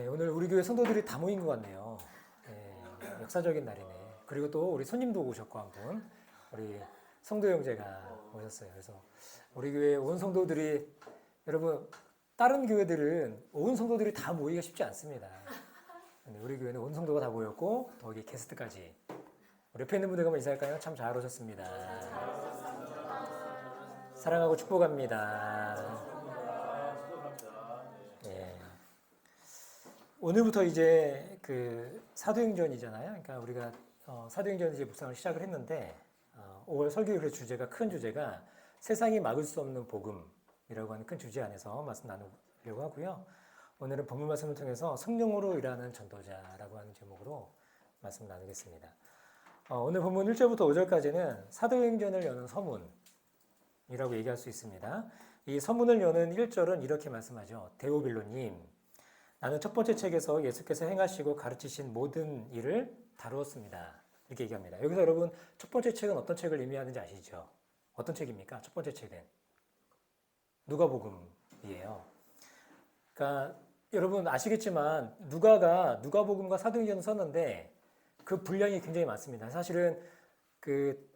오늘 우리 교회 성도들이 다 모인 것 같네요. 역사적인 날이네. 그리고 또 우리 손님도 오셨고 한 분, 우리 성도 형제가 오셨어요. 그래서 우리 교회 온 성도들이, 여러분 다른 교회들은 온 성도들이 다 모이기가 쉽지 않습니다. 근데 우리 교회는 온 성도가 다 모였고 또 여기 게스트까지. 우리 옆에 있는 분들 한번 인사할까요? 참 잘 오셨습니다. 사랑하고 축복합니다. 오늘부터 이제 그 사도행전이잖아요. 그러니까 우리가 사도행전 이제 묵상을 시작을 했는데 5월 설교의 주제가, 큰 주제가 세상이 막을 수 없는 복음이라고 하는 큰 주제 안에서 말씀 나누려고 하고요. 오늘은 본문 말씀을 통해서 성령으로 일하는 전도자라고 하는 제목으로 말씀 나누겠습니다. 오늘 본문 1절부터 5절까지는 사도행전을 여는 서문이라고 얘기할 수 있습니다. 이 서문을 여는 1절은 이렇게 말씀하죠. 데오빌로님, 나는 첫 번째 책에서 예수께서 행하시고 가르치신 모든 일을 다루었습니다. 이렇게 얘기합니다. 여기서 여러분 첫 번째 책은 어떤 책을 의미하는지 아시죠? 어떤 책입니까? 첫 번째 책은 누가복음이에요. 그러니까 여러분 아시겠지만 누가복음과 사도행전을 썼는데 그 분량이 굉장히 많습니다. 사실은 그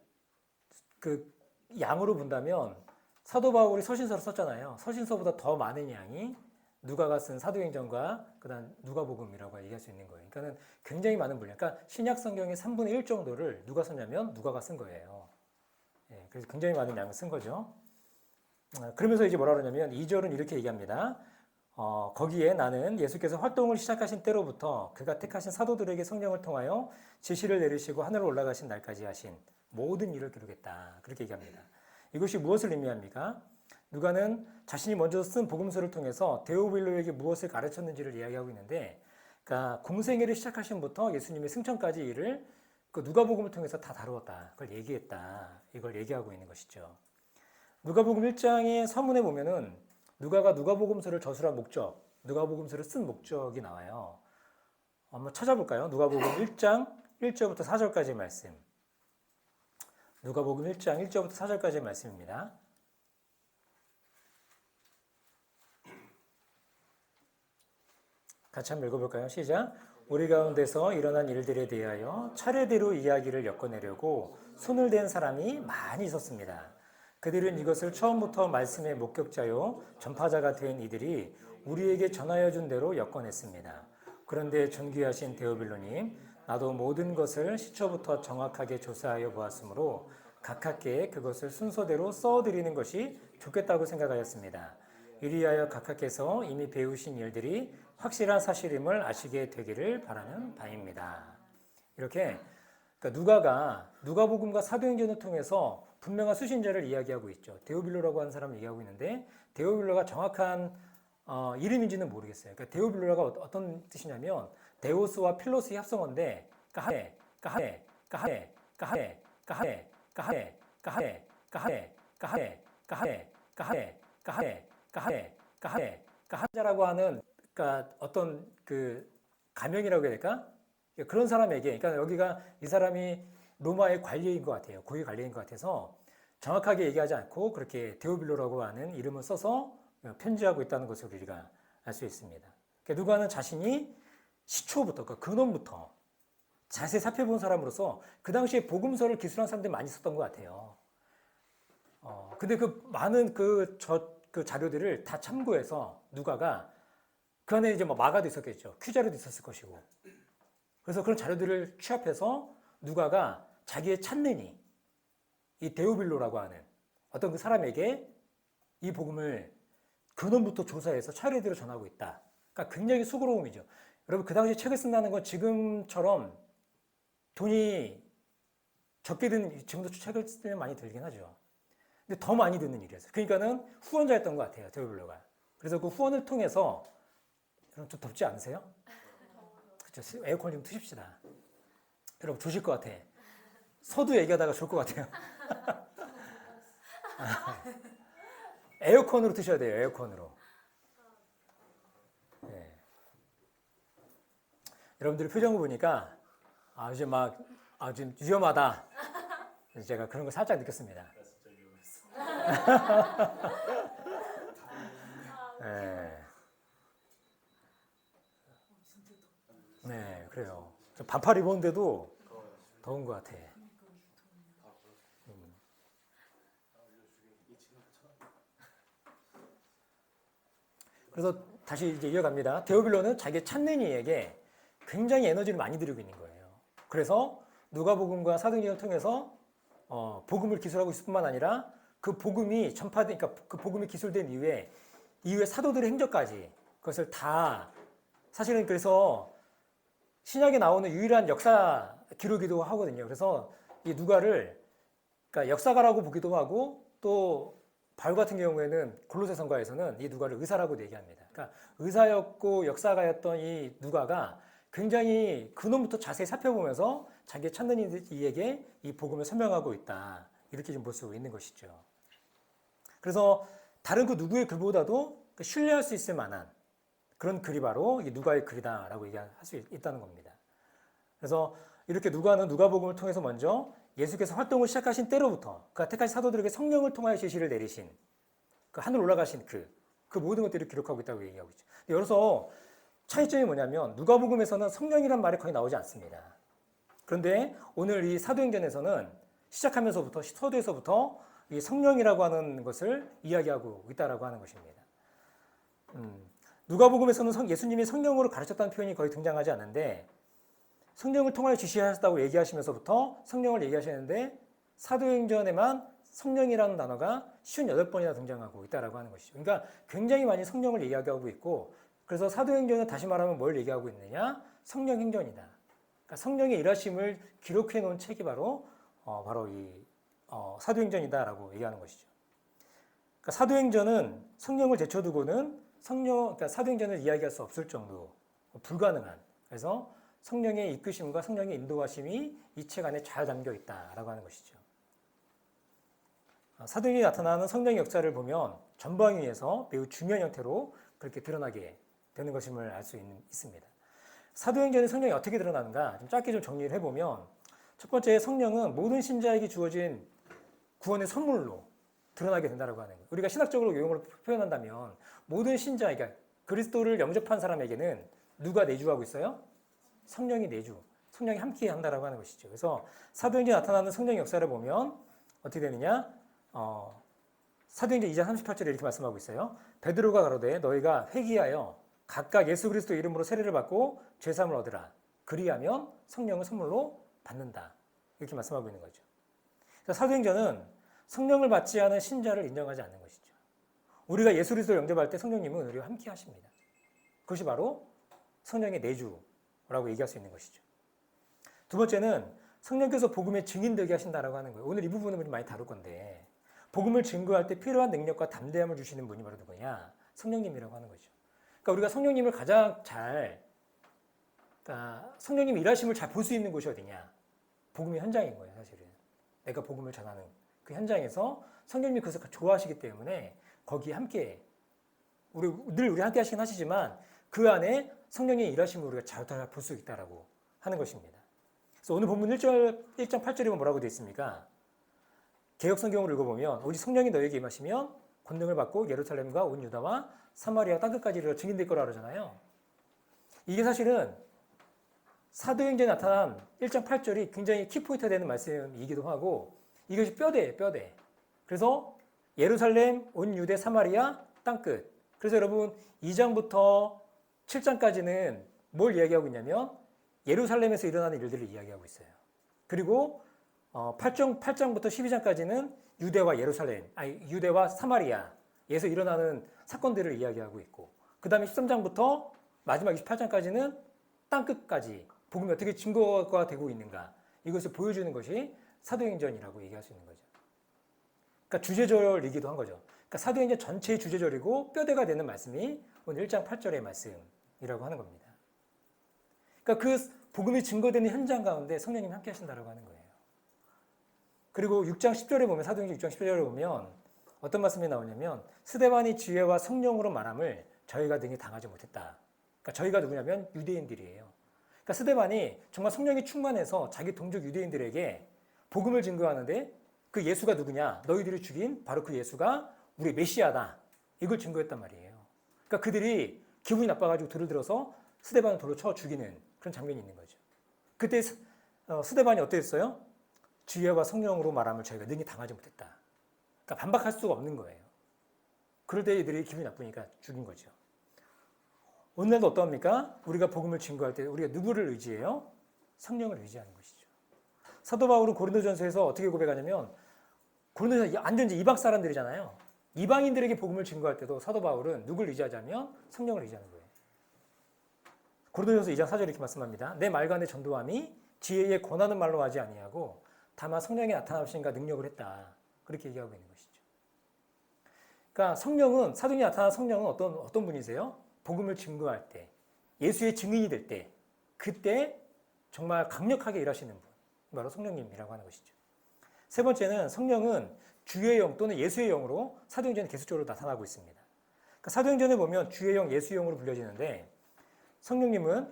양으로 본다면 사도 바울이 서신서를 썼잖아요. 서신서보다 더 많은 양이 누가가 쓴 사도행전과 그다음 누가복음이라고 얘기할 수 있는 거예요. 그러니까는 굉장히 많은 분량. 그러니까 신약 성경의 3분의 1 정도를 누가 썼냐면 누가가 쓴 거예요. 그래서 굉장히 많은 양을 쓴 거죠. 그러면서 이제 뭐라 그러냐면 2절은 이렇게 얘기합니다. 거기에 나는 예수께서 활동을 시작하신 때로부터 그가 택하신 사도들에게 성령을 통하여 지시를 내리시고 하늘로 올라가신 날까지 하신 모든 일을 기록했다. 그렇게 얘기합니다. 이것이 무엇을 의미합니까? 누가는 자신이 먼저 쓴 복음서를 통해서 데오빌로에게 무엇을 가르쳤는지를 이야기하고 있는데, 그러니까 공생애를 시작하신부터 예수님의 승천까지 일을 그 누가복음을 통해서 다 다루었다. 그걸 얘기했다. 이걸 얘기하고 있는 것이죠. 누가복음 1장의 서문에 보면은 누가가 누가복음서를 저술한 목적, 누가복음서를 쓴 목적이 나와요. 한번 찾아볼까요? 누가복음 1장 1절부터 4절까지의 말씀. 누가복음 1장 1절부터 4절까지의 말씀입니다. 같이 한번 읽어볼까요? 시작. 우리 가운데서 일어난 일들에 대하여 차례대로 이야기를 엮어내려고 손을 댄 사람이 많이 있었습니다. 그들은 이것을 처음부터 말씀의 목격자요 전파자가 된 이들이 우리에게 전하여 준 대로 엮어냈습니다. 그런데 존귀하신 데오빌로님, 나도 모든 것을 시초부터 정확하게 조사하여 보았으므로 각하께 그것을 순서대로 써드리는 것이 좋겠다고 생각하였습니다. 이리하여 각하께서 이미 배우신 일들이 확실한 사실임을 아시게 되기를 바라는 바입니다. 이렇게 그러니까 누가복음과 사도행전을 통해서 분명한 수신자를 이야기하고 있죠. 데오빌로라고 하는 사람을 얘기하고 있는데 데오빌로가 정확한 이름인지는 모르겠어요. 그러니까 데오빌로가 어떤 뜻이냐면 데오스와 필로스의 합성어인데 가하자라고 하는 그러니까 어떤 그 가명이라고 해야 될까? 그런 사람에게, 그러니까 여기가 이 사람이 로마의 관리인 것 같아요. 고위 관리인 것 같아서 정확하게 얘기하지 않고 그렇게 데오빌로라고 하는 이름을 써서 편지하고 있다는 것을 우리가 알 수 있습니다. 그러니까 누가는 자신이 시초부터, 그러니까 근원부터 자세히 살펴본 사람으로서 그 당시에 복음서를 기술한 사람들이 많이 썼던 것 같아요. 근데 그 많은 그 자료들을 다 참고해서 누가가 그 안에 이제 뭐 마가도 있었겠죠. 퀴자료도 있었을 것이고. 그래서 그런 자료들을 취합해서 누가가 자기의 찬내니 이 데오빌로라고 하는 어떤 그 사람에게 이 복음을 근원부터 조사해서 차례대로 전하고 있다. 그러니까 굉장히 수고로움이죠. 여러분 그 당시에 책을 쓴다는 건 지금처럼 돈이 적게 드는, 지금도 책을 쓰면 많이 들긴 하죠. 근데 더 많이 드는 일이었어요. 그러니까는 후원자였던 것 같아요, 데오빌로가. 그래서 그 후원을 통해서, 여러분 좀 덥지 않으세요? 그렇죠. 에어컨 좀 트십시다. 여러분 조실 것 같아. 서두 얘기하다가 졸 것 같아요. 에어컨으로 트셔야 돼요. 에어컨으로. 네. 여러분들이 표정을 보니까 이제 좀 위험하다. 제가 그런 걸 살짝 느꼈습니다. 네. 그래요. 반팔 입었는데도 더운 것 같아. 그래서 다시 이제 이어갑니다. 데오빌로는 자기 찾는 이에게 굉장히 에너지를 많이 들이고 있는 거예요. 그래서 누가복음과 사도행전을 통해서 복음을 기술하고 있을 뿐만 아니라 그 복음이 전파된, 그러니까 그 복음이 기술된 이후에 사도들의 행적까지 그것을 다 사실은 그래서 신약에 나오는 유일한 역사 기록이기도 하거든요. 그래서 이 누가를 그러니까 역사가라고 보기도 하고 또 바울 같은 경우에는 골로새서서에서는 이 누가를 의사라고 얘기합니다. 그러니까 의사였고 역사가였던 이 누가가 굉장히 근원부터 자세히 살펴보면서 자기 찾는 이에게 이 복음을 설명하고 있다. 이렇게 좀 볼 수 있는 것이죠. 그래서 다른 그 누구의 글보다도 신뢰할 수 있을 만한 그런 글이 바로 이 누가의 글이다라고 얘기할 수 있다는 겁니다. 그래서 이렇게 누가는 누가복음을 통해서 먼저 예수께서 활동을 시작하신 때로부터 그가 택하신 사도들에게 성령을 통하여 계시를 내리신 그 하늘 올라가신 그 모든 것들을 기록하고 있다고 얘기하고 있죠. 여기서 차이점이 뭐냐면 누가복음에서는 성령이란 말이 거의 나오지 않습니다. 그런데 오늘 이 사도행전에서는 시작하면서부터 서두에서부터 이 성령이라고 하는 것을 이야기하고 있다라고 하는 것입니다. 누가복음에서는 예수님이 성령으로 가르쳤다는 표현이 거의 등장하지 않는데 성령을 통하여 지시하셨다고 얘기하시면서부터 성령을 얘기하시는데 사도행전에만 성령이라는 단어가 58번이나 등장하고 있다라고 하는 것이죠. 그러니까 굉장히 많이 성령을 이야기하고 있고 그래서 사도행전은 다시 말하면 뭘 얘기하고 있느냐? 성령행전이다. 그러니까 성령의 일하심을 기록해 놓은 책이 바로 이 사도행전이다라고 얘기하는 것이죠. 그러니까 사도행전은 성령을 제쳐두고는 그러니까 사도행전을 이야기할 수 없을 정도 불가능한 그래서 성령의 이끄심과 성령의 인도하심이 이 책 안에 잘 담겨 있다라고 하는 것이죠. 사도행전에 나타나는 성령의 역사를 보면 전방위에서 매우 중요한 형태로 그렇게 드러나게 되는 것임을 알 수 있습니다. 사도행전의 성령이 어떻게 드러나는가 좀 짧게 좀 정리를 해보면 첫 번째 성령은 모든 신자에게 주어진 구원의 선물로 드러나게 된다고 하는 거예요. 우리가 신학적으로 용어를 표현한다면 모든 신자, 그러니까 그리스도를 영접한 사람에게는 누가 내주하고 있어요? 성령이 내주, 성령이 함께 한다라고 하는 것이죠. 그래서 사도행전에 나타나는 성령의 역사를 보면 어떻게 되느냐? 사도행전 2장 38절에 이렇게 말씀하고 있어요. 베드로가 가로되 너희가 회개하여 각각 예수 그리스도 이름으로 세례를 받고 죄사함을 얻으라. 그리하면 성령을 선물로 받는다. 이렇게 말씀하고 있는 거죠. 그래서 사도행전은 성령을 받지 않은 신자를 인정하지 않는 것이죠. 우리가 예수 그리스도를 영접할 때 성령님은 우리와 함께 하십니다. 그것이 바로 성령의 내주라고 얘기할 수 있는 것이죠. 두 번째는 성령께서 복음의 증인되게 하신다라고 하는 거예요. 오늘 이 부분은 우리 많이 다룰 건데 복음을 증거할 때 필요한 능력과 담대함을 주시는 분이 바로 누구냐? 성령님이라고 하는 거죠. 그러니까 우리가 성령님을 가장 그러니까 성령님 일하심을 잘 볼 수 있는 곳이 어디냐? 복음의 현장인 거예요, 사실은. 내가 복음을 전하는 그 현장에서 성령님이 그것을 좋아하시기 때문에 거기에 함께 우리 함께 하시긴 하시지만 그 안에 성령의 일하심을 우리가 잘 볼 수 있다라고 하는 것입니다. 그래서 오늘 본문 1장 8절에 보면 뭐라고 되어 있습니까? 개역 성경을 읽어보면 오직 성령이 너에게 임하시면 권능을 받고 예루살렘과 온 유다와 사마리아 땅끝까지 이르러 증인될 거라 그러잖아요. 이게 사실은 사도행전에 나타난 1장 8절이 굉장히 키포인트가 되는 말씀이기도 하고 이것이 뼈대예요, 뼈대. 그래서 예루살렘, 온 유대, 사마리아 땅끝. 그래서 여러분 2장부터 7장까지는 뭘 이야기하고 있냐면 예루살렘에서 일어나는 일들을 이야기하고 있어요. 그리고 8장부터 12장까지는 유대와 사마리아에서 일어나는 사건들을 이야기하고 있고 그 다음에 13장부터 마지막 28장까지는 땅끝까지 복음이 어떻게 증거가 되고 있는가 이것을 보여주는 것이 사도행전이라고 얘기할 수 있는 거죠. 그러니까 주제절이기도 한 거죠. 그러니까 사도행전 전체의 주제절이고 뼈대가 되는 말씀이 오늘 1장 8절의 말씀이라고 하는 겁니다. 그러니까 그 복음이 증거되는 현장 가운데 성령님이 함께 하신다고 하는 거예요. 그리고 6장 10절에 보면 사도행전 6장 10절에 보면 어떤 말씀이 나오냐면 스데반이 지혜와 성령으로 말함을 저희가 등에 당하지 못했다. 그러니까 저희가 누구냐면 유대인들이에요. 그러니까 스데반이 정말 성령이 충만해서 자기 동족 유대인들에게 복음을 증거하는데 그 예수가 누구냐? 너희들이 죽인 바로 그 예수가 우리 메시아다. 이걸 증거했단 말이에요. 그러니까 그들이 기분이 나빠가지고 돌을 들어서 스데반을 돌로 쳐 죽이는 그런 장면이 있는 거죠. 그때 스데반이 어땠어요? 주여와 성령으로 말함을 저희가 능히 당하지 못했다. 그러니까 반박할 수가 없는 거예요. 그럴 때 이들이 기분이 나쁘니까 죽인 거죠. 오늘날도 어떠합니까? 우리가 복음을 증거할 때 우리가 누구를 의지해요? 성령을 의지하는 것이죠. 사도 바울은 고린도전서에서 어떻게 고백하냐면 고린도전서 완전 이방 사람들이잖아요. 이방인들에게 복음을 증거할 때도 사도 바울은 누굴 의지하자면 성령을 의지하는 거예요. 고린도전서 2장 4절에 이렇게 말씀합니다. 내 말과 내 전도함이 지혜에 권하는 말로 하지 아니하고 다만 성령의 나타나심과 능력을 했다. 그렇게 얘기하고 있는 것이죠. 그러니까 성령은 사도행전에 나타난 성령은 어떤 분이세요? 복음을 증거할 때, 예수의 증인이 될 때, 그때 정말 강력하게 일하시는 분, 바로 성령님이라고 하는 것이죠. 세 번째는 성령은 주의 영 또는 예수의 영으로 사도행전에 계속적으로 나타나고 있습니다. 그러니까 사도행전에 보면 주의 영, 예수의 영으로 불려지는데 성령님은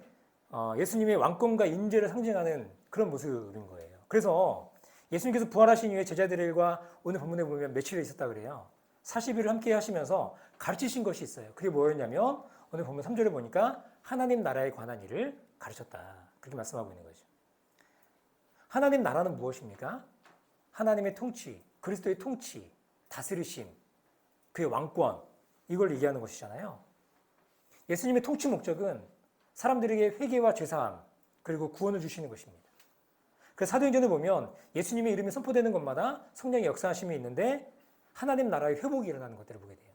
예수님의 왕권과 인재를 상징하는 그런 모습인 거예요. 그래서 예수님께서 부활하신 이후에 제자들과 오늘 본문에 보면 며칠 있었다 그래요. 40일을 함께 하시면서 가르치신 것이 있어요. 그게 뭐였냐면 오늘 본문 3절에 보니까 하나님 나라에 관한 일을 가르쳤다. 그렇게 말씀하고 있는 거죠. 하나님 나라는 무엇입니까? 하나님의 통치, 그리스도의 통치, 다스리심, 그의 왕권, 이걸 얘기하는 것이잖아요. 예수님의 통치 목적은 사람들에게 회개와 죄사함, 그리고 구원을 주시는 것입니다. 그래서 사도행전에 보면 예수님의 이름이 선포되는 것마다 성령의 역사하심이 있는데 하나님 나라의 회복이 일어나는 것들을 보게 돼요.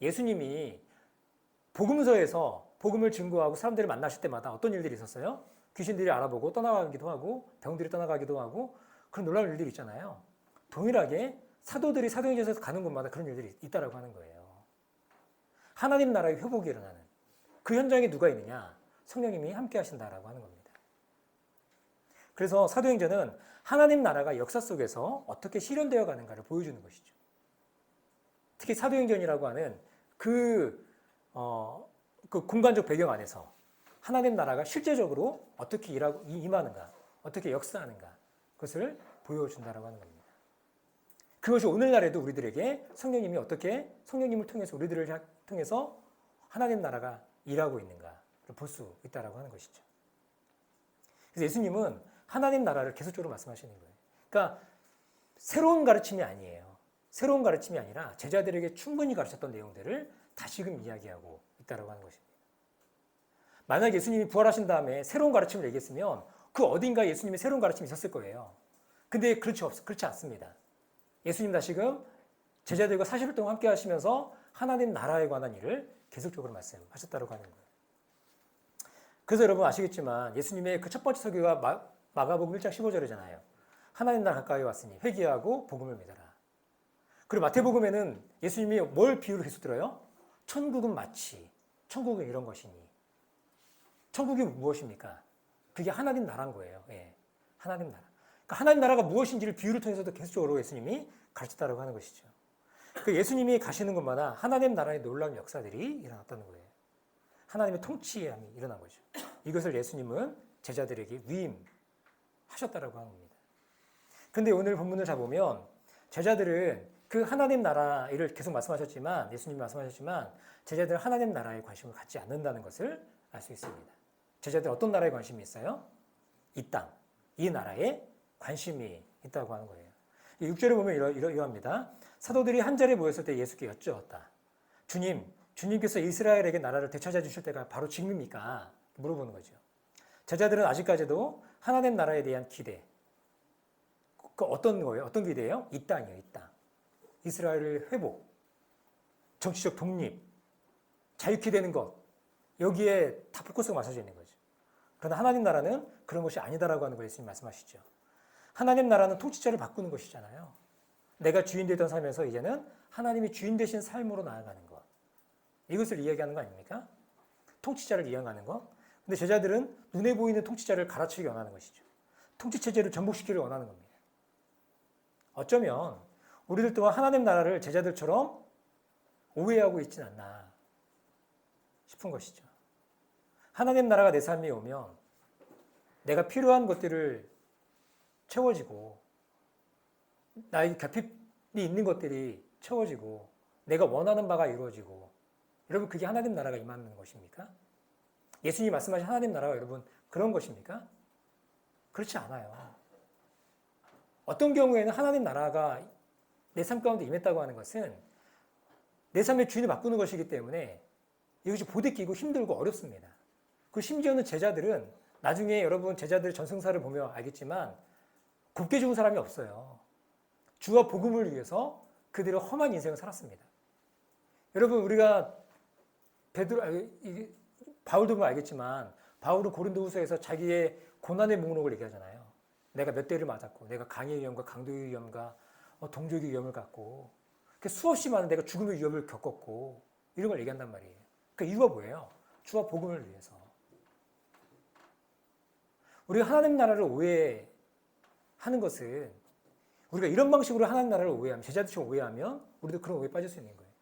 예수님이 복음서에서 복음을 증거하고 사람들을 만나실 때마다 어떤 일들이 있었어요? 귀신들이 알아보고 떠나가기도 하고 병들이 떠나가기도 하고 그런 놀라운 일들이 있잖아요. 동일하게 사도들이 사도행전에서 가는 곳마다 그런 일들이 있다라고 하는 거예요. 하나님 나라의 회복이 일어나는 그 현장에 누가 있느냐? 성령님이 함께 하신다라고 하는 겁니다. 그래서 사도행전은 하나님 나라가 역사 속에서 어떻게 실현되어 가는가를 보여주는 것이죠. 특히 사도행전이라고 하는 그 공간적 배경 안에서 하나님 나라가 실제적으로 어떻게 임하는가, 어떻게 역사하는가, 그것을 보여준다라고 하는 겁니다. 그것이 오늘날에도 우리들에게 성령님이 어떻게 성령님을 통해서 우리들을 통해서 하나님 나라가 일하고 있는가를 볼 수 있다라고 하는 것이죠. 그래서 예수님은 하나님 나라를 계속적으로 말씀하시는 거예요. 그러니까 새로운 가르침이 아니에요. 새로운 가르침이 아니라 제자들에게 충분히 가르쳤던 내용들을 다시금 이야기하고 있다라고 하는 것입니다. 만약 예수님이 부활하신 다음에 새로운 가르침을 얘기했으면 그 어딘가에 예수님의 새로운 가르침이 있었을 거예요. 근데 그렇지 않습니다. 예수님 다시금 제자들과 40일 동안 함께 하시면서 하나님 나라에 관한 일을 계속적으로 말씀하셨다고 하는 거예요. 그래서 여러분 아시겠지만 예수님의 그 첫 번째 설교가 마가복음 1장 15절이잖아요. 하나님 나라 가까이 왔으니 회개하고 복음을 믿어라. 그리고 마태복음에는 예수님이 뭘 비유를 계속 들어요? 천국은 마치, 천국은 이런 것이니. 천국이 무엇입니까? 그게 하나님 나라인 거예요. 예, 하나님 나라. 그러니까 하나님 나라가 무엇인지를 비유를 통해서도 계속적으로 예수님이 가르쳤다고 하는 것이죠. 그 예수님이 가시는 곳마다 하나님 나라의 놀라운 역사들이 일어났다는 거예요. 하나님의 통치함이 일어난 거죠. 이것을 예수님은 제자들에게 위임하셨다라고 하는 겁니다. 그런데 오늘 본문을 잘 보면 제자들은 그 하나님 나라 일을 계속 말씀하셨지만 예수님이 말씀하셨지만 제자들은 하나님 나라에 관심을 갖지 않는다는 것을 알 수 있습니다. 제자들은 어떤 나라에 관심이 있어요? 이 땅, 이 나라에 관심이 있다고 하는 거예요. 6절에 보면 이러합니다. 사도들이 한 자리에 모였을 때 예수께 여쭈었다. 주님께서 이스라엘에게 나라를 되찾아 주실 때가 바로 지금입니까? 물어보는 거죠. 제자들은 아직까지도 하나님 나라에 대한 기대, 그 어떤 거예요? 어떤 기대예요? 이 땅이에요, 이 땅. 이스라엘의 회복, 정치적 독립, 자유케 되는 것, 여기에 다 포커스가 맞춰져 있는 거죠. 그러나 하나님 나라는 그런 것이 아니다라고 하는 걸 예수님 말씀하시죠. 하나님 나라는 통치자를 바꾸는 것이잖아요. 내가 주인 되던 삶에서 이제는 하나님이 주인 되신 삶으로 나아가는 것. 이것을 이야기하는 거 아닙니까? 통치자를 이양하는 것. 근데 제자들은 눈에 보이는 통치자를 갈아치기 원하는 것이죠. 통치체제를 전복시키기를 원하는 겁니다. 어쩌면 우리들 또한 하나님 나라를 제자들처럼 오해하고 있진 않나 싶은 것이죠. 하나님 나라가 내 삶에 오면 내가 필요한 것들을 채워지고 나에게 결핍이 있는 것들이 채워지고 내가 원하는 바가 이루어지고 여러분 그게 하나님 나라가 임하는 것입니까? 예수님이 말씀하신 하나님 나라가 여러분 그런 것입니까? 그렇지 않아요. 어떤 경우에는 하나님 나라가 내 삶 가운데 임했다고 하는 것은 내 삶의 주인을 바꾸는 것이기 때문에 이것이 부대끼고 힘들고 어렵습니다. 그 심지어는 제자들은 나중에 여러분 제자들 전승사를 보면 알겠지만 곱게 죽은 사람이 없어요. 주와 복음을 위해서 그들은 험한 인생을 살았습니다. 여러분 우리가 바울도 보면 알겠지만 바울은 고린도후서에서 자기의 고난의 목록을 얘기하잖아요. 내가 몇 대를 맞았고 내가 강의 위험과 강도의 위험과 동족의 위험을 갖고 수없이 많은 내가 죽음의 위협을 겪었고 이런 걸 얘기한단 말이에요. 그 이유가 뭐예요? 주와 복음을 위해서. 우리가 하나님 나라를 오해하는 것은 우리가 이런 방식으로 하나님 나라를 오해하면 제자들처럼 오해하면 우리도 그런 오해에 빠질 수 있는 거예요.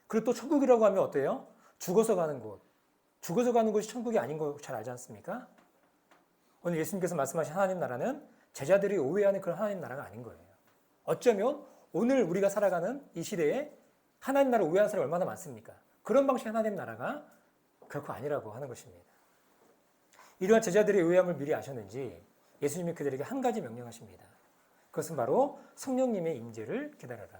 그리고 또 천국이라고 하면 어때요? 죽어서 가는 곳. 죽어서 가는 곳이 천국이 아닌 거 잘 알지 않습니까? 오늘 예수님께서 말씀하신 하나님 나라는 제자들이 오해하는 그런 하나님 나라가 아닌 거예요. 어쩌면 오늘 우리가 살아가는 이 시대에 하나님 나라를 오해하는 사람이 얼마나 많습니까? 그런 방식의 하나님 나라가 결코 아니라고 하는 것입니다. 이러한 제자들의 오해함을 미리 아셨는지 예수님이 그들에게 한 가지 명령하십니다. 그것은 바로 성령님의 임재를 기다려라.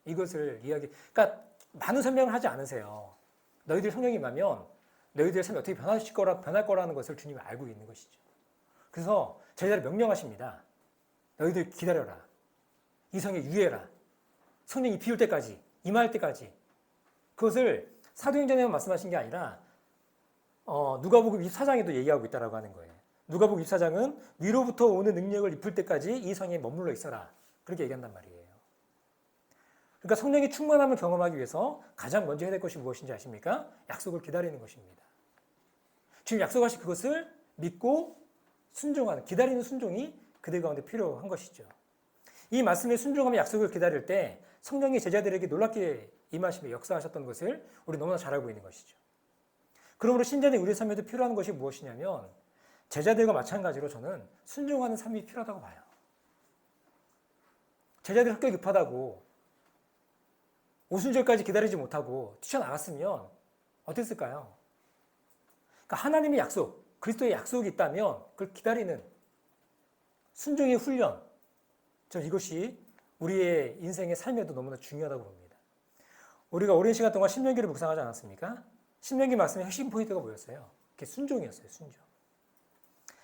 이것을 그러니까 많은 설명을 하지 않으세요. 너희들 성령이 임하면 너희들의 삶이 어떻게 변할 거라는 것을 주님이 알고 있는 것이죠. 그래서 제자를 명령하십니다. 너희들 기다려라. 이 성에 유예라. 성령이 비올 때까지, 임할 때까지. 그것을 사도행전에만 말씀하신 게 아니라 누가복음 24장에도 얘기하고 있다라고 하는 거예요. 누가복음 24장은 위로부터 오는 능력을 입을 때까지 이 성에 머물러 있어라. 그렇게 얘기한단 말이에요. 그러니까 성령의 충만함을 경험하기 위해서 가장 먼저 해야 될 것이 무엇인지 아십니까? 약속을 기다리는 것입니다. 지금 약속하신 그것을 믿고 순종하는, 기다리는 순종이 그들 가운데 필요한 것이죠. 이 말씀에 순종하며 약속을 기다릴 때 성령이 제자들에게 놀랍게 임하시며 역사하셨던 것을 우리 너무나 잘 알고 있는 것이죠. 그러므로 신자들이 우리 삶에도 필요한 것이 무엇이냐면 제자들과 마찬가지로 저는 순종하는 삶이 필요하다고 봐요. 제자들이 학교 급하다고 오순절까지 기다리지 못하고 뛰쳐나갔으면 어땠을까요? 그러니까 하나님의 약속, 그리스도의 약속이 있다면 그걸 기다리는 순종의 훈련, 저는 이것이 우리의 인생의 삶에도 너무나 중요하다고 봅니다. 우리가 오랜 시간 동안 신명기를 묵상하지 않았습니까? 신명기 말씀의 핵심 포인트가 뭐였어요? 그게 순종이었어요. 순종.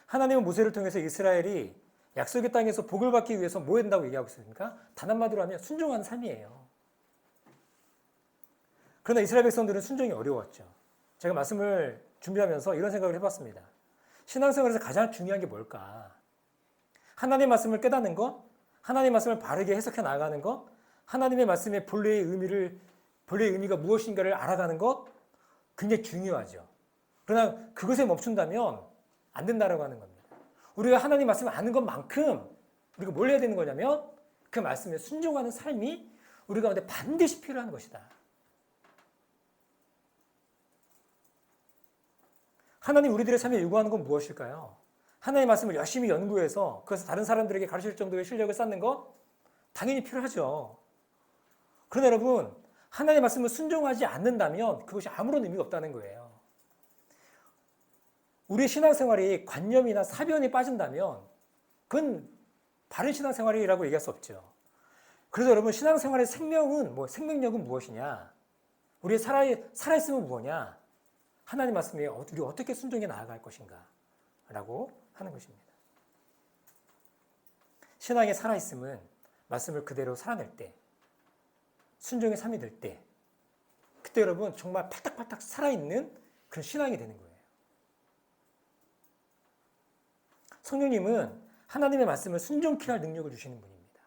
하나님은 모세를 통해서 이스라엘이 약속의 땅에서 복을 받기 위해서 뭐 해야 된다고 얘기하고 있습니까? 단 한마디로 하면 순종하는 삶이에요. 그러나 이스라엘 백성들은 순종이 어려웠죠. 제가 말씀을 준비하면서 이런 생각을 해봤습니다. 신앙생활에서 가장 중요한 게 뭘까? 하나님의 말씀을 깨닫는 것, 하나님의 말씀을 바르게 해석해 나가는 것, 하나님의 말씀의 본래의 의미가 무엇인가를 알아가는 것, 굉장히 중요하죠. 그러나 그것에 멈춘다면 안 된다라고 하는 겁니다. 우리가 하나님 말씀을 아는 것만큼 우리가 뭘 해야 되는 거냐면 그 말씀에 순종하는 삶이 우리 가운데 반드시 필요한 것이다. 하나님 우리들의 삶에 요구하는 건 무엇일까요? 하나님의 말씀을 열심히 연구해서 그것을 다른 사람들에게 가르칠 정도의 실력을 쌓는 것 당연히 필요하죠. 그러나 여러분 하나님의 말씀을 순종하지 않는다면 그것이 아무런 의미가 없다는 거예요. 우리의 신앙생활이 관념이나 사변이 빠진다면 그건 바른 신앙생활이라고 얘기할 수 없죠. 그래서 여러분 신앙생활의 생명력은 무엇이냐? 우리의 살아있음은 무엇이냐? 하나님 말씀에 우리 어떻게 순종해 나아갈 것인가? 라고 하는 것입니다. 신앙의 살아있음은 말씀을 그대로 살아낼 때, 순종의 삶이 될 때, 그때 여러분 정말 팔딱팔딱 살아있는 그런 신앙이 되는 거예요. 성령님은 하나님의 말씀을 순종케 할 능력을 주시는 분입니다.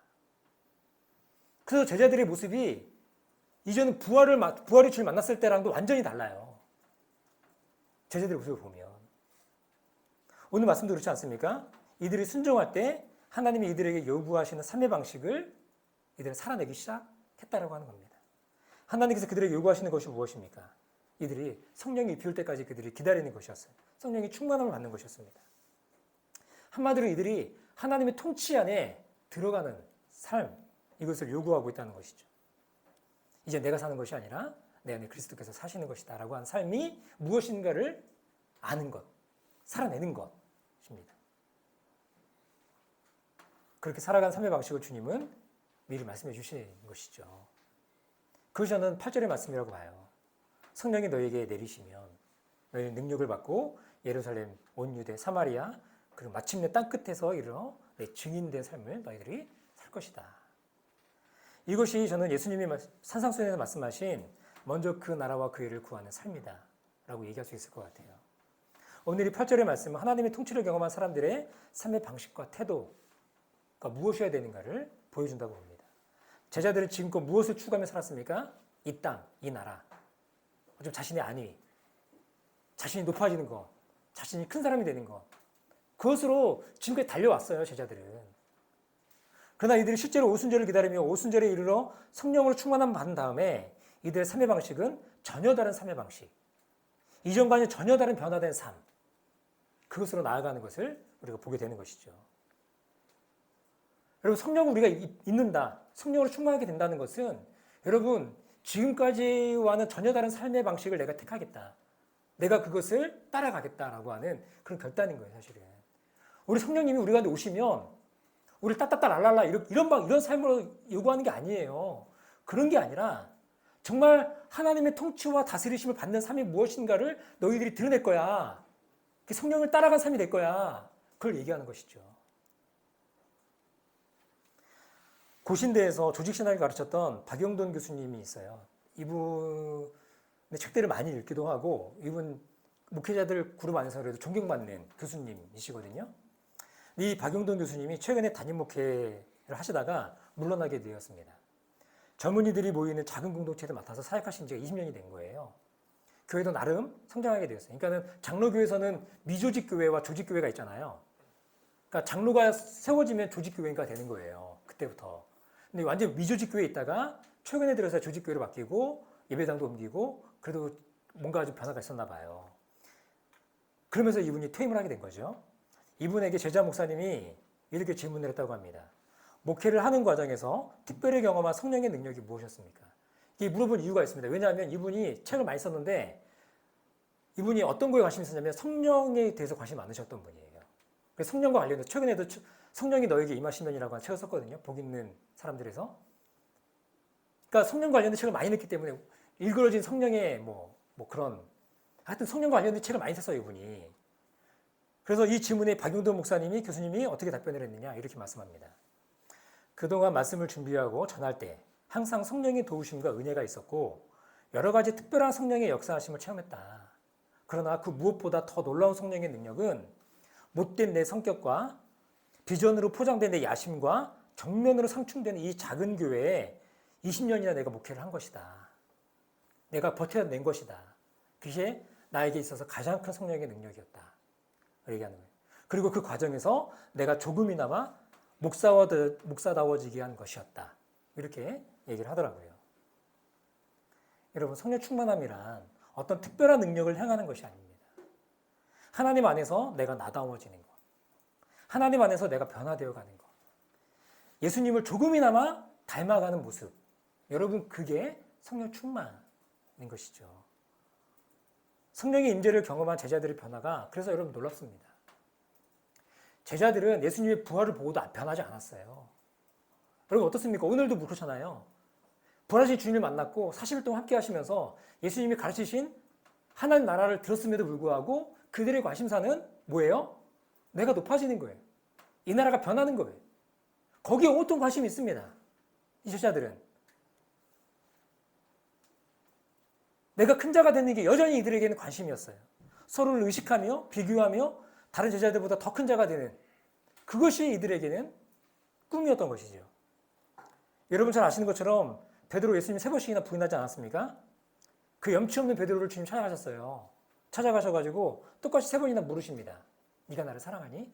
그래서 제자들의 모습이 이전은 부활의 주를 만났을 때랑도 완전히 달라요. 제자들의 모습을 보면. 오늘 말씀도 그렇지 않습니까? 이들이 순종할 때 하나님이 이들에게 요구하시는 삶의 방식을 이들은 살아내기 시작했다라고 하는 겁니다. 하나님께서 그들에게 요구하시는 것이 무엇입니까? 이들이 성령이 비올 때까지 그들이 기다리는 것이었어요. 성령이 충만함을 받는 것이었습니다. 한마디로 이들이 하나님의 통치 안에 들어가는 삶, 이것을 요구하고 있다는 것이죠. 이제 내가 사는 것이 아니라 내 안에 그리스도께서 사시는 것이다 라고 한 삶이 무엇인가를 아는 것, 살아내는 것입니다. 그렇게 살아간 삶의 방식을 주님은 미리 말씀해 주신 것이죠. 그것이 저는 8절의 말씀이라고 봐요. 성령이 너에게 내리시면 너희는 능력을 받고 예루살렘, 온 유대, 사마리아 그리고 마침내 땅끝에서 이르러 내 증인된 삶을 너희들이 살 것이다. 이것이 저는 예수님이 산상수훈에서 말씀하신 먼저 그 나라와 그 일을 구하는 삶이다 라고 얘기할 수 있을 것 같아요. 오늘 이 8절의 말씀은 하나님의 통치를 경험한 사람들의 삶의 방식과 태도가 무엇이어야 되는가를 보여준다고 봅니다. 제자들은 지금껏 무엇을 추구하며 살았습니까? 이 땅, 이 나라, 좀 자신의 안위, 자신이 높아지는 것, 자신이 큰 사람이 되는 것, 그것으로 지금까지 달려왔어요, 제자들은. 그러나 이들이 실제로 오순절을 기다리며 오순절에 이르러 성령으로 충만함 받은 다음에 이들의 삶의 방식은 전혀 다른 삶의 방식, 이전과는 전혀 다른 변화된 삶, 그것으로 나아가는 것을 우리가 보게 되는 것이죠. 여러분, 성령을 우리가 잊는다, 성령으로 충만하게 된다는 것은 여러분, 지금까지와는 전혀 다른 삶의 방식을 내가 택하겠다, 내가 그것을 따라가겠다라고 하는 그런 결단인 거예요, 사실은. 우리 성령님이 우리 가운데 오시면 우리 따따따 랄랄라 이런 삶으로 요구하는 게 아니에요. 그런 게 아니라 정말 하나님의 통치와 다스리심을 받는 삶이 무엇인가를 너희들이 드러낼 거야. 성령을 따라간 삶이 될 거야. 그걸 얘기하는 것이죠. 고신대에서 조직신학을 가르쳤던 박영돈 교수님이 있어요. 이분의 책들을 많이 읽기도 하고 이분 목회자들 그룹 안에서 그래도 존경받는 교수님이시거든요. 이 박영돈 교수님이 최근에 담임 목회를 하시다가 물러나게 되었습니다. 젊은이들이 모이는 작은 공동체를 맡아서 사역하신 지가 20년이 된 거예요. 교회도 나름 성장하게 되었어요. 그러니까 장로교에서는 미조직 교회와 조직 교회가 있잖아요. 그러니까 장로가 세워지면 조직 교회가 되는 거예요. 그때부터. 근데 완전 미조직 교회에 있다가 최근에 들어서 조직 교회로 바뀌고 예배당도 옮기고 그래도 뭔가 좀 변화가 있었나 봐요. 그러면서 이분이 퇴임을 하게 된 거죠. 이분에게 제자 목사님이 이렇게 질문을 했다고 합니다. 목회를 하는 과정에서 특별히 경험한 성령의 능력이 무엇이었습니까? 이게 물어본 이유가 있습니다. 왜냐하면 이분이 책을 많이 썼는데 이분이 어떤 거에 관심이 있었냐면 성령에 대해서 관심이 많으셨던 분이에요. 그래서 성령과 관련해서 최근에도 성령이 너에게 임하시면이라고 한 책을 썼거든요. 복 있는 사람들에서. 그러니까 성령 관련된 책을 많이 냈기 때문에 일그러진 성령의 뭐 그런 하여튼 성령과 관련된 책을 많이 썼어요, 이분이. 그래서 이 질문에 박용돈 목사님이 교수님이 어떻게 답변을 했느냐 이렇게 말씀합니다. 그동안 말씀을 준비하고 전할 때 항상 성령의 도우심과 은혜가 있었고 여러 가지 특별한 성령의 역사하심을 체험했다. 그러나 그 무엇보다 더 놀라운 성령의 능력은 못된 내 성격과 비전으로 포장된 내 야심과 정면으로 상충되는 이 작은 교회에 20년이나 내가 목회를 한 것이다. 내가 버텨낸 것이다. 그것이 나에게 있어서 가장 큰 성령의 능력이었다. 얘기하는 거예요. 그리고 그 과정에서 내가 조금이나마 목사다워지게 한 것이었다. 이렇게 얘기를 하더라고요. 여러분, 성령 충만함이란 어떤 특별한 능력을 행하는 것이 아닙니다. 하나님 안에서 내가 나다워지는 것. 하나님 안에서 내가 변화되어 가는 것. 예수님을 조금이나마 닮아가는 모습. 여러분, 그게 성령 충만인 것이죠. 성령의 임재를 경험한 제자들의 변화가 그래서 여러분 놀랍습니다. 제자들은 예수님의 부활을 보고도 변하지 않았어요. 여러분 어떻습니까? 오늘도 그렇잖아요. 부활하신 주님을 만났고 40일 동안 함께 하시면서 예수님이 가르치신 하나님 나라를 들었음에도 불구하고 그들의 관심사는 뭐예요? 내가 높아지는 거예요. 이 나라가 변하는 거예요. 거기에 온통 관심이 있습니다. 이 제자들은. 내가 큰 자가 되는 게 여전히 이들에게는 관심이었어요. 서로를 의식하며 비교하며 다른 제자들보다 더 큰 자가 되는 그것이 이들에게는 꿈이었던 것이죠. 여러분 잘 아시는 것처럼 베드로 예수님 3번씩이나 부인하지 않았습니까? 그 염치 없는 베드로를 주님 찾아가셨어요. 찾아가셔가지고 똑같이 3번이나 물으십니다. 네가 나를 사랑하니?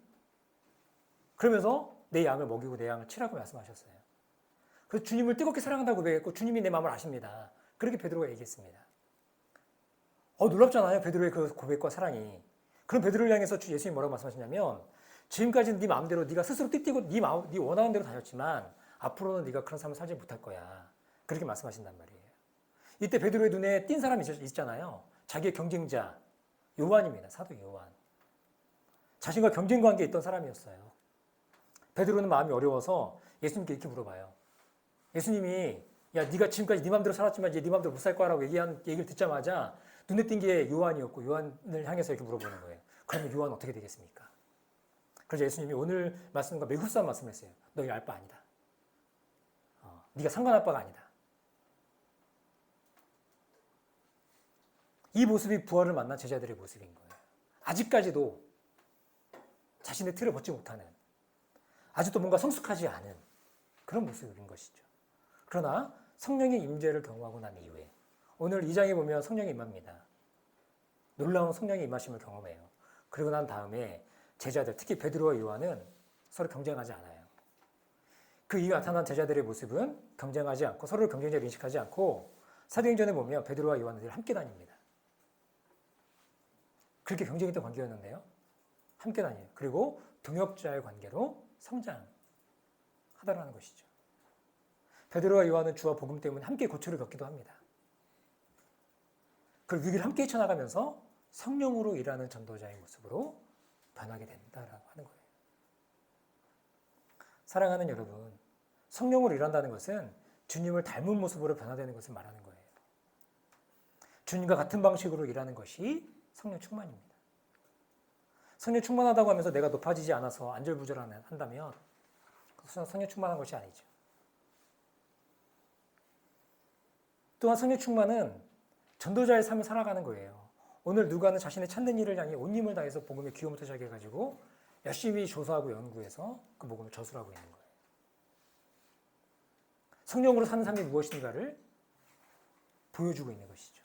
그러면서 내 양을 먹이고 내 양을 치라고 말씀하셨어요. 그래서 주님을 뜨겁게 사랑한다고 고백했고 주님이 내 마음을 아십니다. 그렇게 베드로가 얘기했습니다. 놀랍잖아요. 베드로의 그 고백과 사랑이. 그럼 베드로를 향해서 예수님이 뭐라고 말씀하시냐면 지금까지는 네 마음대로 네가 스스로 띠띠고 네 원하는 대로 다녔지만 앞으로는 네가 그런 삶을 살지 못할 거야. 그렇게 말씀하신단 말이에요. 이때 베드로의 눈에 띈 사람이 있잖아요. 자기의 경쟁자 요한입니다. 사도 요한. 자신과 경쟁 관계에 있던 사람이었어요. 베드로는 마음이 어려워서 예수님께 이렇게 물어봐요. 예수님이 야 네가 지금까지 네 맘대로 살았지만 이제 네 맘대로 못 살 거라고 얘기를 듣자마자 눈에 띈 게 요한이었고 요한을 향해서 이렇게 물어보는 거예요. 그러면 요한 어떻게 되겠습니까? 그래서 예수님이 오늘 말씀과 매우 흡사한 말씀을 했어요. 너희 알 바 아니다. 네가 상관할 바가 아니다. 이 모습이 부활을 만난 제자들의 모습인 거예요. 아직까지도 자신의 틀을 벗지 못하는, 아직도 뭔가 성숙하지 않은 그런 모습인 것이죠. 그러나 성령의 임재를 경험하고 난 이후에 오늘 2장에 보면 성령이 임합니다. 놀라운 성령의 임하심을 경험해요. 그리고 난 다음에 제자들, 특히 베드로와 요한은 서로 경쟁하지 않아요. 그 이후에 나타난 제자들의 모습은 경쟁하지 않고 서로를 경쟁자로 인식하지 않고 사도행전에 보면 베드로와 요한은 늘 함께 다닙니다. 그렇게 경쟁했던 관계였는데요. 함께 다녀요. 그리고 동역자의 관계로 성장하다라는 것이죠. 베드로와 요한은 주와 복음 때문에 함께 고초를 겪기도 합니다. 그 위기를 함께 헤쳐나가면서 성령으로 일하는 전도자의 모습으로 변하게 된다라고 하는 거예요. 사랑하는 여러분, 성령으로 일한다는 것은 주님을 닮은 모습으로 변화되는 것을 말하는 거예요. 주님과 같은 방식으로 일하는 것이 성령 충만입니다. 성령 충만하다고 하면서 내가 높아지지 않아서 안절부절한다면 성령 충만한 것이 아니죠. 또한 성령 충만은 전도자의 삶을 살아가는 거예요. 오늘 누가는 자신의 찾는 일을 향해 온 힘을 다해서 복음의 기원부터 시작해가지고 열심히 조사하고 연구해서 그 복음을 저술하고 있는 거예요. 성령으로 사는 삶이 무엇인가를 보여주고 있는 것이죠.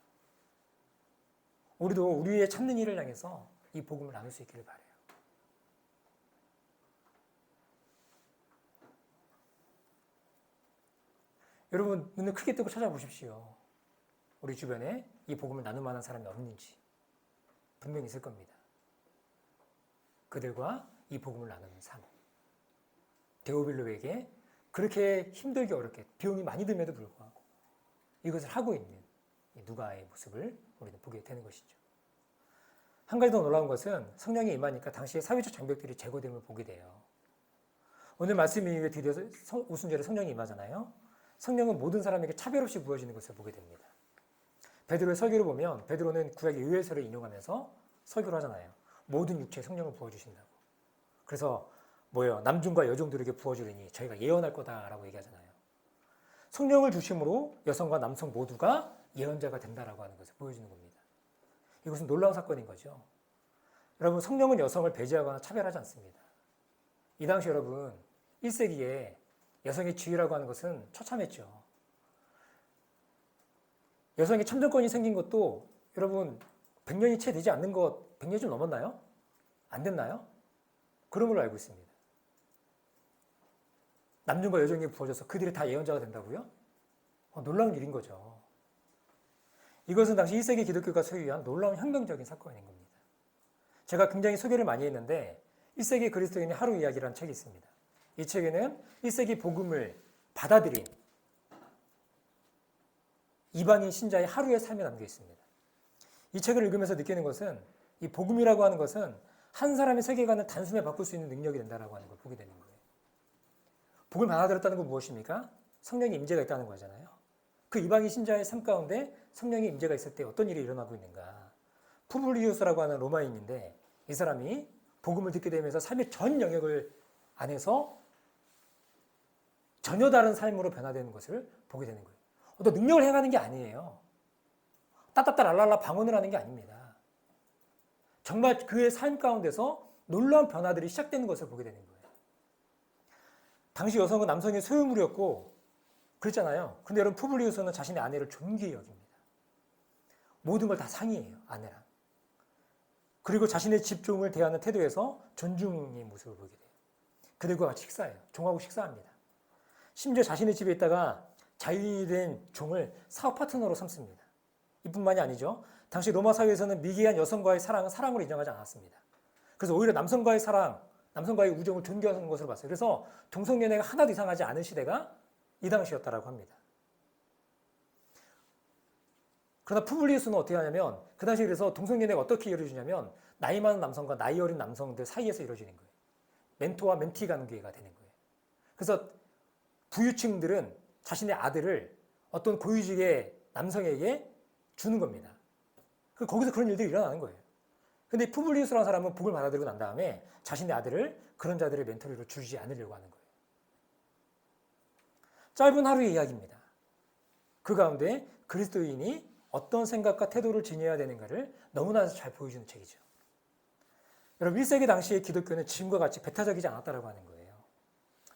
우리도 우리의 찾는 일을 향해서 이 복음을 나눌 수 있기를 바라요. 여러분 눈을 크게 뜨고 찾아보십시오. 우리 주변에 이 복음을 나눌 만한 사람이 없는지 분명히 있을 겁니다. 그들과 이 복음을 나누는 삶. 데오빌로에게 그렇게 힘들게 어렵게 비용이 많이 듦에도 불구하고 이것을 하고 있는 누가의 모습을 우리는 보게 되는 것이죠. 한 가지 더 놀라운 것은 성령이 임하니까 당시의 사회적 장벽들이 제거됨을 보게 돼요. 오늘 말씀 이후에 드디어 오순절에 성령이 임하잖아요. 성령은 모든 사람에게 차별 없이 부어지는 것을 보게 됩니다. 베드로의 설교를 보면 베드로는 구약의 요엘서를 인용하면서 설교를 하잖아요. 모든 육체에 성령을 부어주신다고. 그래서 뭐예요? 남종과 여종들에게 부어주리니 저희가 예언할 거다라고 얘기하잖아요. 성령을 중심으로 여성과 남성 모두가 예언자가 된다라고 하는 것을 보여주는 겁니다. 이것은 놀라운 사건인 거죠. 여러분 성령은 여성을 배제하거나 차별하지 않습니다. 이 당시 여러분 1세기에 여성의 지위라고 하는 것은 처참했죠. 여성의 참정권이 생긴 것도 여러분 100년이 채 되지 않는 것 100년이 좀 넘었나요? 안 됐나요? 그런 걸로 알고 있습니다. 남종과 여종에게 부어져서 그들이 다 예언자가 된다고요? 놀라운 일인 거죠. 이것은 당시 1세기 기독교가 소유한 놀라운 혁명적인 사건인 겁니다. 제가 굉장히 소개를 많이 했는데 1세기 그리스도인의 하루 이야기라는 책이 있습니다. 이 책에는 1세기 복음을 받아들인 이방인 신자의 하루의 삶이 담겨 있습니다. 이 책을 읽으면서 느끼는 것은 이 복음이라고 하는 것은 한 사람의 세계관을 단숨에 바꿀 수 있는 능력이 된다라고 하는 걸 보게 되는 거예요. 복음을 받아들였다는 건 무엇입니까? 성령의 임재가 있다는 거잖아요. 그 이방인 신자의 삶 가운데 성령의 임재가 있을 때 어떤 일이 일어나고 있는가? 푸블리우스라고 하는 로마인인데 이 사람이 복음을 듣게 되면서 삶의 전 영역을 안에서 전혀 다른 삶으로 변화되는 것을 보게 되는 거예요. 어떤 능력을 행하는 게 아니에요. 따따따 랄랄라 방언을 하는 게 아닙니다. 정말 그의 삶 가운데서 놀라운 변화들이 시작되는 것을 보게 되는 거예요. 당시 여성은 남성의 소유물이었고 그랬잖아요. 근데 여러분 푸블리우스는 자신의 아내를 존귀히 여깁니다. 모든 걸 다 상의해요. 아내랑. 그리고 자신의 집종을 대하는 태도에서 존중의 모습을 보게 돼요. 그들과 같이 식사해요. 종하고 식사합니다. 심지어 자신의 집에 있다가 자유인이 된 종을 사업 파트너로 삼습니다. 이뿐만이 아니죠. 당시 로마 사회에서는 미개한 여성과의 사랑은 사랑으로 인정하지 않았습니다. 그래서 오히려 남성과의 사랑, 남성과의 우정을 존경하는 것으로 봤어요. 그래서 동성연애가 하나도 이상하지 않은 시대가 이 당시였다라고 합니다. 그러나 푸블리우스는 어떻게 하냐면 그 당시에 그래서 동성연애가 어떻게 이루어지냐면 나이 많은 남성과 나이 어린 남성들 사이에서 이루어지는 거예요. 멘토와 멘티 관계가 되는 거예요. 그래서 부유층들은 자신의 아들을 어떤 고위직의 남성에게 주는 겁니다. 거기서 그런 일들이 일어나는 거예요. 근데 푸블리우스라는 사람은 복을 받아들이고 난 다음에 자신의 아들을 그런 자들의 멘토리로 주지 않으려고 하는 거예요. 짧은 하루의 이야기입니다. 그 가운데 그리스도인이 어떤 생각과 태도를 지녀야 되는가를 너무나 잘 보여주는 책이죠. 여러분 1세기 당시의 기독교는 지금과 같이 배타적이지 않았다고 하는 거예요.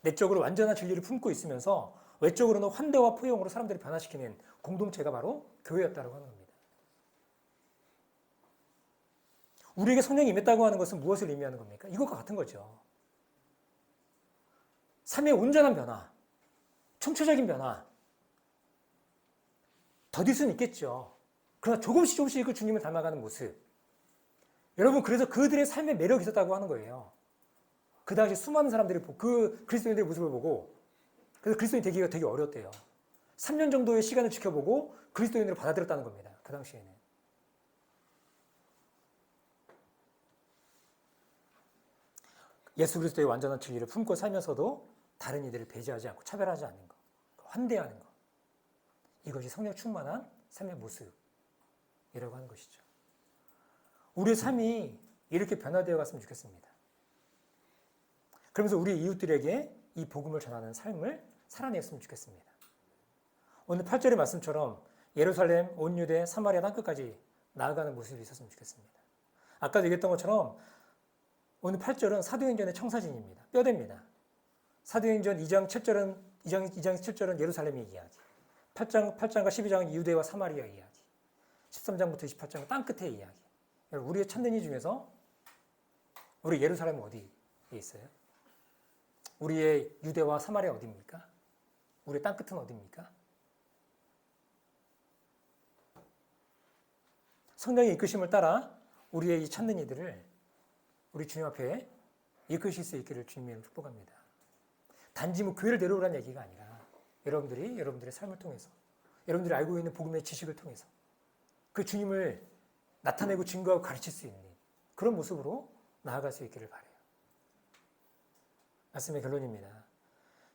내적으로 완전한 진리를 품고 있으면서 외적으로는 환대와 포용으로 사람들을 변화시키는 공동체가 바로 교회였다고 하는 겁니다. 우리에게 성령이 임했다고 하는 것은 무엇을 의미하는 겁니까? 이것과 같은 거죠. 삶의 온전한 변화, 총체적인 변화, 더딜 수는 있겠죠. 그러나 조금씩 그 주님을 닮아가는 모습. 여러분, 그래서 그들의 삶에 매력이 있었다고 하는 거예요. 그 당시 수많은 사람들이 그 그리스도인들의 모습을 보고, 그래서 그리스도인 되기가 되게 어려웠대요. 3년 정도의 시간을 지켜보고 그리스도인으로 받아들였다는 겁니다. 그 당시에는. 예수 그리스도의 완전한 진리를 품고 살면서도 다른 이들을 배제하지 않고 차별하지 않는 것, 환대하는 것. 이것이 성령 충만한 삶의 모습이라고 하는 것이죠. 우리의 삶이 이렇게 변화되어 갔으면 좋겠습니다. 그러면서 우리 이웃들에게 이 복음을 전하는 삶을 살아냈으면 좋겠습니다. 오늘 8절의 말씀처럼 예루살렘, 온 유대, 사마리아 땅끝까지 나아가는 모습이 있었으면 좋겠습니다. 아까도 얘기했던 것처럼 오늘 8절은 사도행전의 청사진입니다. 뼈대입니다. 사도행전 2장 7절은 예루살렘의 이야기. 8장과 12장은 유대와 사마리아 이야기. 13장부터 28장은 땅끝의 이야기. 우리의 찾는 이 중에서 우리 예루살렘은 어디에 있어요? 우리의 유대와 사마리아 어디입니까? 우리의 땅끝은 어디입니까? 성령의 이끄심을 따라 우리의 이 찾는 이들을 우리 주님 앞에 이끄실 수 있기를 주님의 축복합니다. 단지 교회를 내려오라는 얘기가 아니라 여러분들의 삶을 통해서 여러분들이 알고 있는 복음의 지식을 통해서 그 주님을 나타내고 증거하고 가르칠 수 있는 그런 모습으로 나아갈 수 있기를 바라요. 말씀의 결론입니다.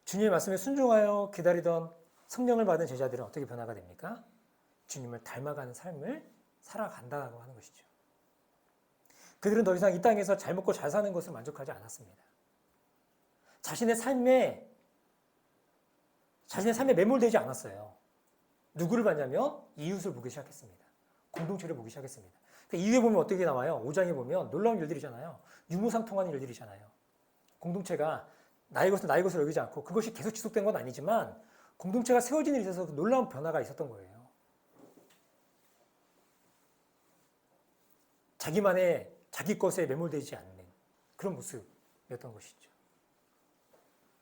주님의 말씀에 순종하여 기다리던 성령을 받은 제자들은 어떻게 변화가 됩니까? 주님을 닮아가는 삶을 살아간다고 하는 것이죠. 그들은 더 이상 이 땅에서 잘 먹고 잘 사는 것을 만족하지 않았습니다. 자신의 삶에 매몰되지 않았어요. 누구를 봤냐면 이웃을 보기 시작했습니다. 공동체를 보기 시작했습니다. 그러니까 이후에 보면 어떻게 나와요? 5장에 보면 놀라운 일들이잖아요. 유무상통하는 일들이잖아요. 공동체가 나의 것을 여기지 않고 그것이 계속 지속된 건 아니지만 공동체가 세워지는 일에 있어서 놀라운 변화가 있었던 거예요. 자기 것에 매몰되지 않는 그런 모습이었던 것이죠.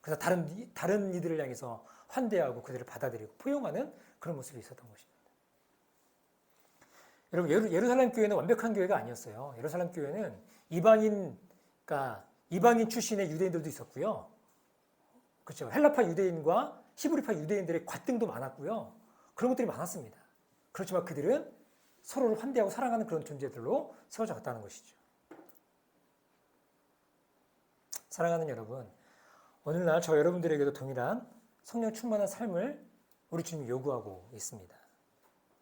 그래서 다른 이들을 향해서 환대하고 그들을 받아들이고 포용하는 그런 모습이 있었던 것입니다. 여러분, 예루살렘 교회는 완벽한 교회가 아니었어요. 예루살렘 교회는 이방인 출신의 유대인들도 있었고요. 그렇죠. 헬라파 유대인과 히브리파 유대인들의 갈등도 많았고요. 그런 것들이 많았습니다. 그렇지만 그들은 서로를 환대하고 사랑하는 그런 존재들로 세워져 갔다는 것이죠. 사랑하는 여러분, 오늘날 저 여러분들에게도 동일한 성령 충만한 삶을 우리 주님이 요구하고 있습니다.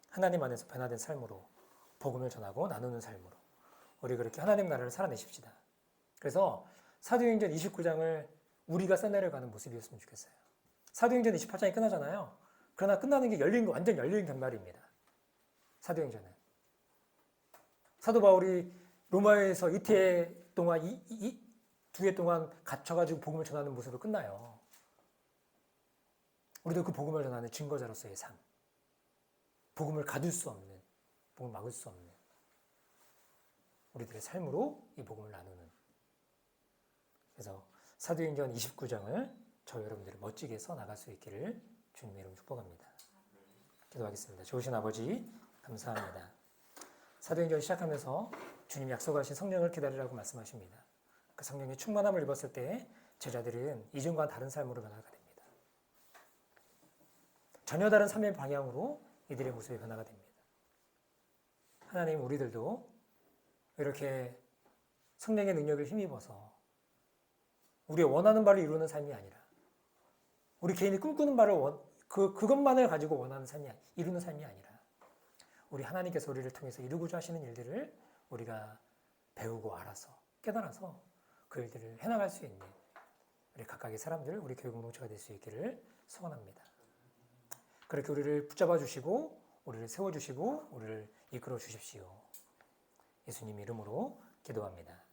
하나님 안에서 변화된 삶으로 복음을 전하고 나누는 삶으로 우리 그렇게 하나님 나라를 살아내십시다. 그래서 사도행전 29장을 우리가 써내려가는 모습이었으면 좋겠어요. 사도행전 28장이 끝나잖아요. 그러나 끝나는 게 완전 열린 결말입니다. 사도행전은. 사도 바울이 로마에서 이태 동안 두 해 동안 갇혀가지고 복음을 전하는 모습으로 끝나요. 우리도 그 복음을 전하는 증거자로서의 삶. 복음을 가둘 수 없는, 복음을 막을 수 없는 우리들의 삶으로 이 복음을 나누는. 그래서 사도행전 29장을 저 여러분들이 멋지게 써나갈 수 있기를 주님의 이름으로 축복합니다. 기도하겠습니다. 좋으신 아버지 감사합니다. 사도행전 시작하면서 주님 약속하신 성령을 기다리라고 말씀하십니다. 그 성령의 충만함을 입었을 때 제자들은 이전과 다른 삶으로 변화가 됩니다. 전혀 다른 삶의 방향으로 이들의 모습이 변화가 됩니다. 하나님 우리들도 이렇게 성령의 능력을 힘입어서 우리의 원하는 바를 이루는 삶이 아니라 우리 개인이 꿈꾸는 바를 그것만을 가지고 원하는 삶이 이루는 삶이 아니라 우리 하나님께서 우리를 통해서 이루고자 하시는 일들을 우리가 배우고 알아서 깨달아서 그 일들을 해나갈 수 있는 우리 각각의 사람들, 우리 교회 공동체가 될 수 있기를 소원합니다. 그렇게 우리를 붙잡아 주시고 우리를 세워 주시고 우리를 이끌어 주십시오. 예수님 이름으로 기도합니다.